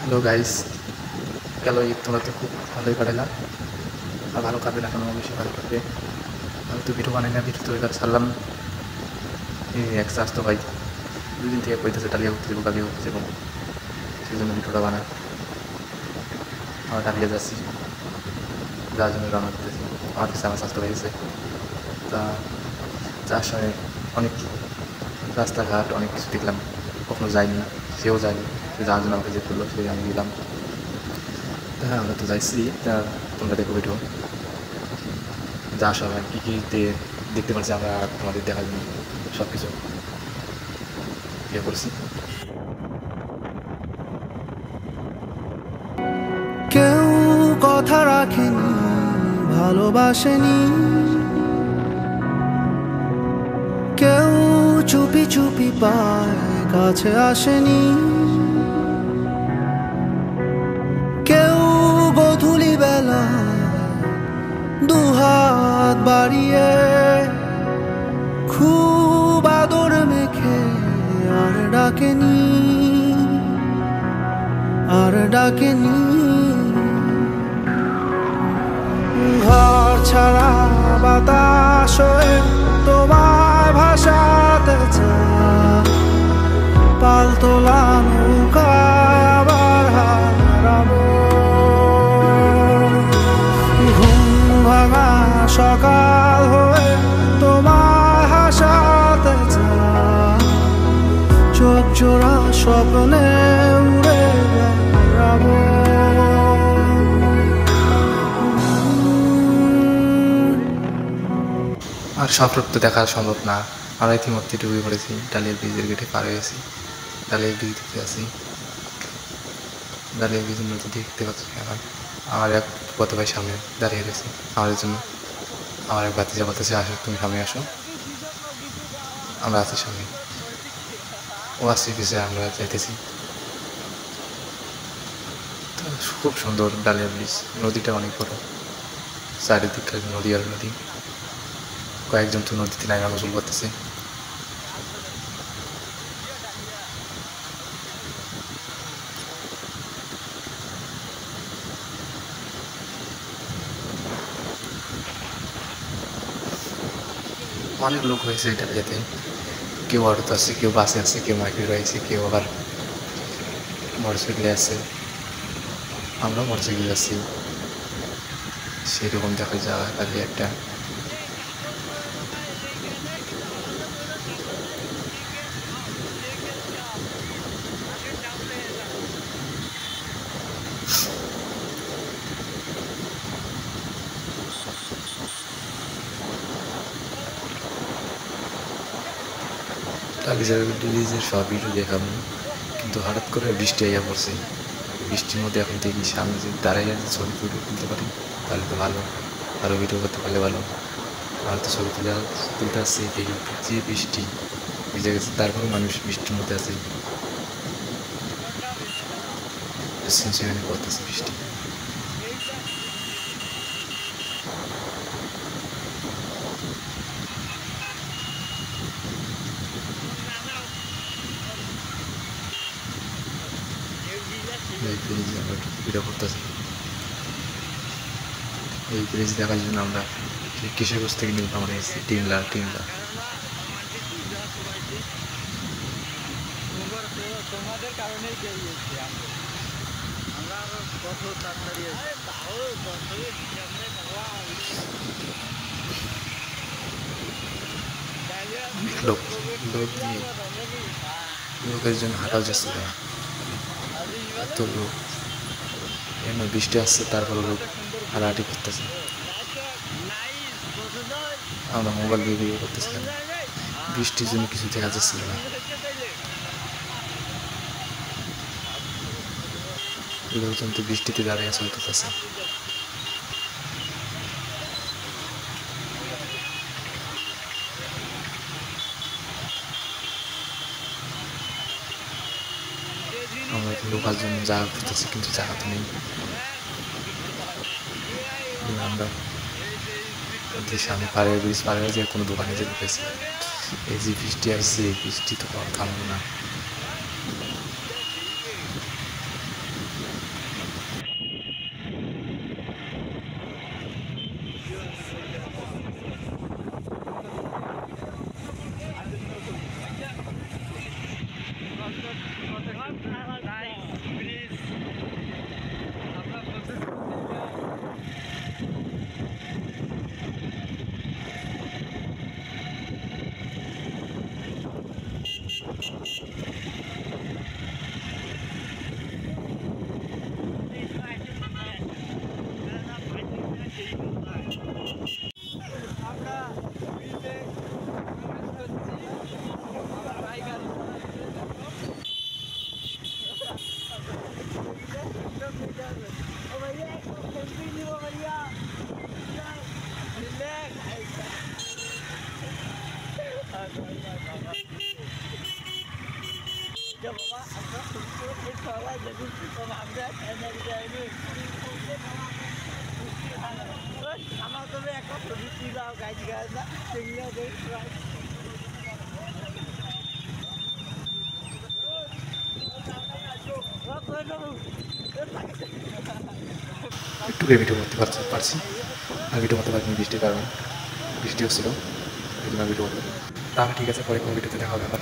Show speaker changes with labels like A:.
A: Hello guys, গেল ঈদ তোমরা তো খুব ভালোই কাটালা আর ভালো কাটবে না কেন, অবশ্যই ভালো কাটবে। আমি তো ভিডিও বানাই না, ভিডিও তো এবার ছাড়লাম। এই এক চাষ তো ভাই 2 দিন থেকে কইতেছে ডালিয়া করতে যাবো, ডালিয়া করতে যাবো, সেই জন্য ভিডিওটা বানায়। আমরা ডালিয়া যাচ্ছি, যার জন্য রান্না করতেছি। আমার কাছে আমার স্বাস্থ্য হয়েছে তা যার সময় অনেক রাস্তাঘাট অনেক কিছু দেখলাম, কখনো যাইনি, সেও যায়নি, যার জন্য আমাকে যে করলো সে আমি দিলাম। তা আমরা তো যাইছি, তা তোমরা দেখো ভিডিও যা সবাই কী কী দেখতে পাচ্ছি আমরা তোমাদের দেখার জন্য সব কিছু ইয়ে করছি।
B: কেউ কথা রাখেনি, ভালোবাসেনি, কেউ চুপি চুপি পায় কাছে আসেনি, কেউ গোধূলি বেলা দুহাত বাড়িয়ে খুব আদর মেখে আর ডাকেনি, আর ডাকেনি। ঘর ছাড়া বাতাস হয়ে তোমায় ভাসাতে চায়, পালতোলা নৌকায় আবার হারাবো। ঘুম ভাঙা সকাল হয়ে তোমায় হাসাতে চায়, চোখ জোড়া স্বপ্নে উড়ে বেড়াবো।
A: আর সব রূপ তো দেখা সম্ভব না। আমরা ইতিমধ্যে ঢুকে পড়েছি, ডালিয়া ব্রিজের গেটে পার হয়েছি, ডালিয়া ব্রিজ দেখতে আছি। ডালিয়া ব্রিজের নদী দেখতে পাচ্ছি এখন। আমার এক পথ ভাই সামনে দাঁড়িয়ে রয়েছে আমাদের জন্য। আমার এক বাতিজা বলতেছে আসো, তুমি সামনে আসো। আমরা আছি সামনে, ও আসছি পিছিয়ে, আমরা যাইতেছি। তো খুব সুন্দর ডালিয়া ব্রিজ, নদীটা অনেক বড়, চারিদিকটা নদী আর নদী। কয়েকজন তো নদীতে নাইমা গোসল করতেছে। অনেক লোক হয়েছে এটা যেতে, কেউ অটোতে আছে, কেউ বাসে আছে, কেউ মাইকে রয়েছে, কেউ আবার মোটরসাইকেলে আছে। আমরাও মোটরসাইকেলে আছি, সেরকম দেখা যায় তাহলে একটা। ব্রিজের সব ভিডিও দেখাবো, কিন্তু হঠাৎ করে বৃষ্টি আইয়া পড়ছে। বৃষ্টির মধ্যে এখন দেখি সামনে যে দাঁড়াইয়া ছবি তুলতে পারি তাহলে তো ভালো, আরও ভিডিও করতে পারলে ভালো। আর তো ছবি তুলতে আসছে, দেখি যে বৃষ্টি ভিজে গেছে, তারপরে মানুষ বৃষ্টির মধ্যে আছে, সেখানে পড়তেছে বৃষ্টি। আমরা ভিডিও করতেছি। এই ব্রিজ দেখার জন্য আমরা কিশোরগঞ্জ থেকে আমরা এসেছি টিমলা।
C: তোমাদের কারণেই বেরিয়েছি আমরা আরো কত তাড়াতাড়ি
A: লোকের জন্য হাঁটাও যাচ্ছে না, এত লোক। এমন বৃষ্টি আসছে, তারপরে লোক হাঁটাহাঁটি করতেছে। আমরা মোবাইল দিয়ে ভিডিও করতেছিলাম, বৃষ্টির জন্য কিছু দেখা যাচ্ছিল না। লোকজন তো বৃষ্টিতে দাঁড়িয়ে চলতেছে। আমরা ঢোকার জন্য জায়গা করতেছি, কিন্তু জায়গা তো নেই। আমরা সামনে পাড়ের ব্রিজ পাড়ে যে কোনো দোকানে যেতে পেরেছি। এই যে বৃষ্টি আসছে, এই বৃষ্টি তো থামবে না।
C: আমার তবে একটা ছবি তুলাও গাছ গাছ না সেগুলো
A: একটু ভিডিও করতে পারছি আর ভিডিও করতে পারিনি বৃষ্টির কারণে, বৃষ্টি হচ্ছিল এই জন্য ভিডিও করতে। তাহলে ঠিক আছে, পরে কোনো ভিডিওতে দেখা হবে আবার।